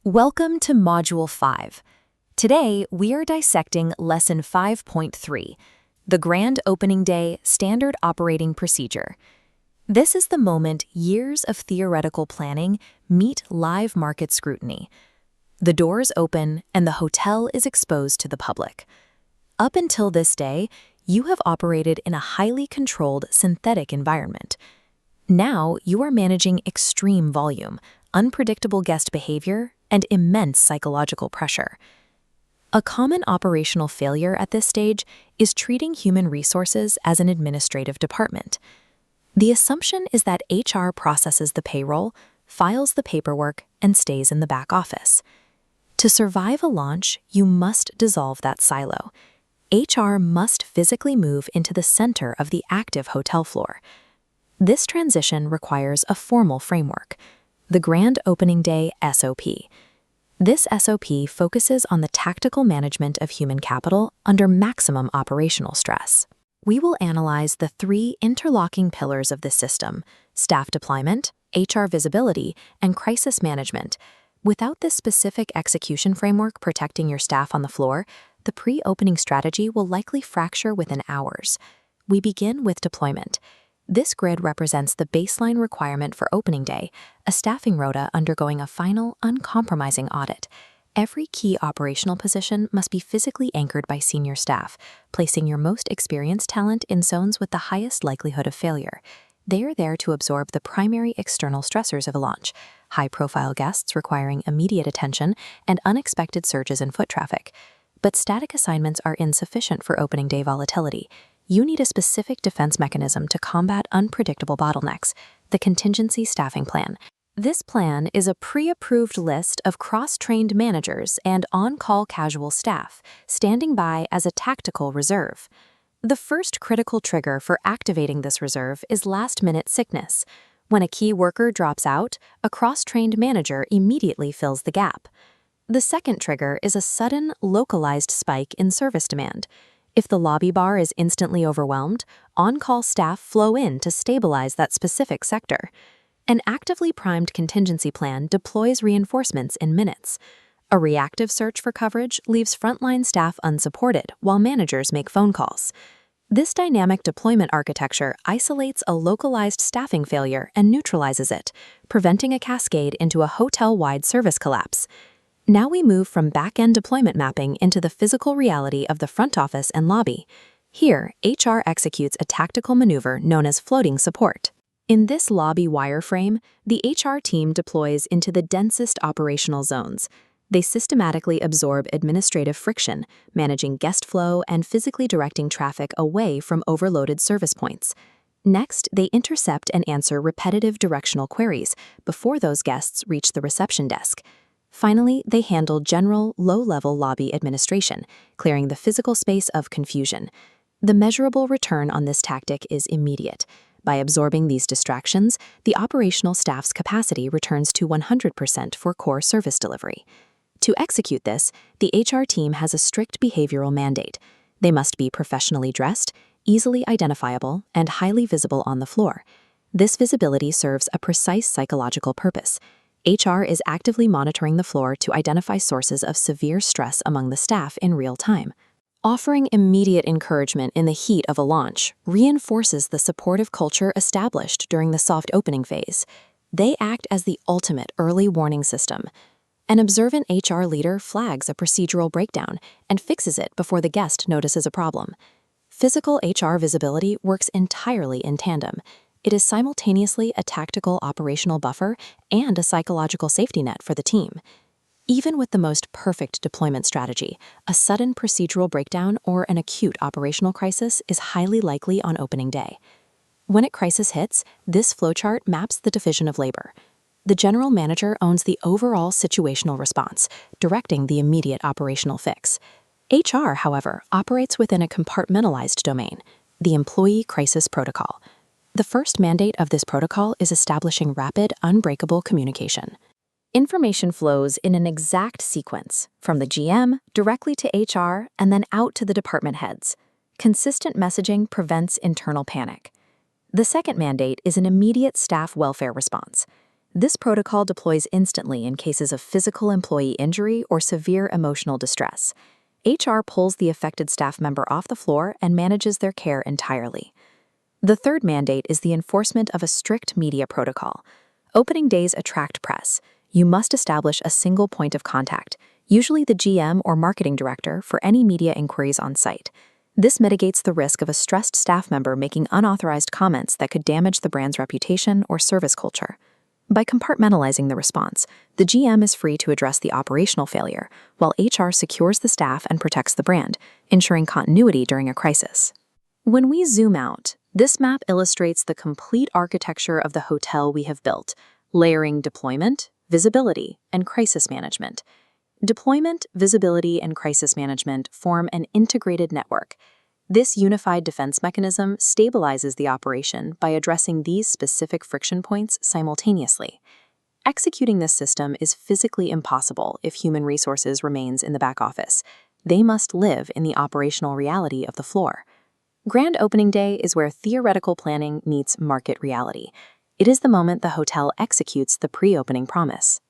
Welcome to Module 5. Today, we are dissecting Lesson 5.3, the Grand Opening Day Standard Operating Procedure. This is the moment years of theoretical planning meet live market scrutiny. The doors open and the hotel is exposed to the public. Up until this day, you have operated in a highly controlled synthetic environment. Now, you are managing extreme volume, unpredictable guest behavior, and immense psychological pressure. A common operational failure at this stage is treating human resources as an administrative department. The assumption is that HR processes the payroll, files the paperwork, and stays in the back office. To survive a launch, you must dissolve that silo. HR must physically move into the center of the active hotel floor. This transition requires a formal framework, the Grand Opening Day SOP. This SOP focuses on the tactical management of human capital under maximum operational stress. We will analyze the three interlocking pillars of this system: staff deployment, HR visibility, and crisis management. Without this specific execution framework protecting your staff on the floor, the pre-opening strategy will likely fracture within hours. We begin with deployment. This grid represents the baseline requirement for opening day, a staffing rota undergoing a final, uncompromising audit. Every key operational position must be physically anchored by senior staff, placing your most experienced talent in zones with the highest likelihood of failure. They are there to absorb the primary external stressors of a launch: high-profile guests requiring immediate attention and unexpected surges in foot traffic. But static assignments are insufficient for opening day volatility. You need a specific defense mechanism to combat unpredictable bottlenecks: the contingency staffing plan. This plan is a pre-approved list of cross-trained managers and on-call casual staff, standing by as a tactical reserve. The first critical trigger for activating this reserve is last-minute sickness. When a key worker drops out, a cross-trained manager immediately fills the gap. The second trigger is a sudden, localized spike in service demand. If the lobby bar is instantly overwhelmed, on-call staff flow in to stabilize that specific sector. An actively primed contingency plan deploys reinforcements in minutes. A reactive search for coverage leaves frontline staff unsupported while managers make phone calls. This dynamic deployment architecture isolates a localized staffing failure and neutralizes it, preventing a cascade into a hotel-wide service collapse. Now we move from back-end deployment mapping into the physical reality of the front office and lobby. Here, HR executes a tactical maneuver known as floating support. In this lobby wireframe, the HR team deploys into the densest operational zones. They systematically absorb administrative friction, managing guest flow and physically directing traffic away from overloaded service points. Next, they intercept and answer repetitive directional queries before those guests reach the reception desk. Finally, they handle general, low-level lobby administration, clearing the physical space of confusion. The measurable return on this tactic is immediate. By absorbing these distractions, the operational staff's capacity returns to 100% for core service delivery. To execute this, the HR team has a strict behavioral mandate. They must be professionally dressed, easily identifiable, and highly visible on the floor. This visibility serves a precise psychological purpose. HR is actively monitoring the floor to identify sources of severe stress among the staff in real time. Offering immediate encouragement in the heat of a launch reinforces the supportive culture established during the soft opening phase. They act as the ultimate early warning system. An observant HR leader flags a procedural breakdown and fixes it before the guest notices a problem. Physical HR visibility works entirely in tandem. It is simultaneously a tactical operational buffer and a psychological safety net for the team. Even with the most perfect deployment strategy, a sudden procedural breakdown or an acute operational crisis is highly likely on opening day. When a crisis hits, this flowchart maps the division of labor. The general manager owns the overall situational response, directing the immediate operational fix. HR, however, operates within a compartmentalized domain, the employee crisis protocol. The first mandate of this protocol is establishing rapid, unbreakable communication. Information flows in an exact sequence, from the GM directly to HR and then out to the department heads. Consistent messaging prevents internal panic. The second mandate is an immediate staff welfare response. This protocol deploys instantly in cases of physical employee injury or severe emotional distress. HR pulls the affected staff member off the floor and manages their care entirely. The third mandate is the enforcement of a strict media protocol. Opening days attract press. You must establish a single point of contact, usually the GM or marketing director, for any media inquiries on site. This mitigates the risk of a stressed staff member making unauthorized comments that could damage the brand's reputation or service culture. By compartmentalizing the response, the GM is free to address the operational failure, while HR secures the staff and protects the brand, ensuring continuity during a crisis. When we zoom out, this map illustrates the complete architecture of the hotel we have built, layering deployment, visibility, and crisis management. Deployment, visibility, and crisis management form an integrated network. This unified defense mechanism stabilizes the operation by addressing these specific friction points simultaneously. Executing this system is physically impossible if human resources remains in the back office. They must live in the operational reality of the floor. Grand opening day is where theoretical planning meets market reality. It is the moment the hotel executes the pre-opening promise.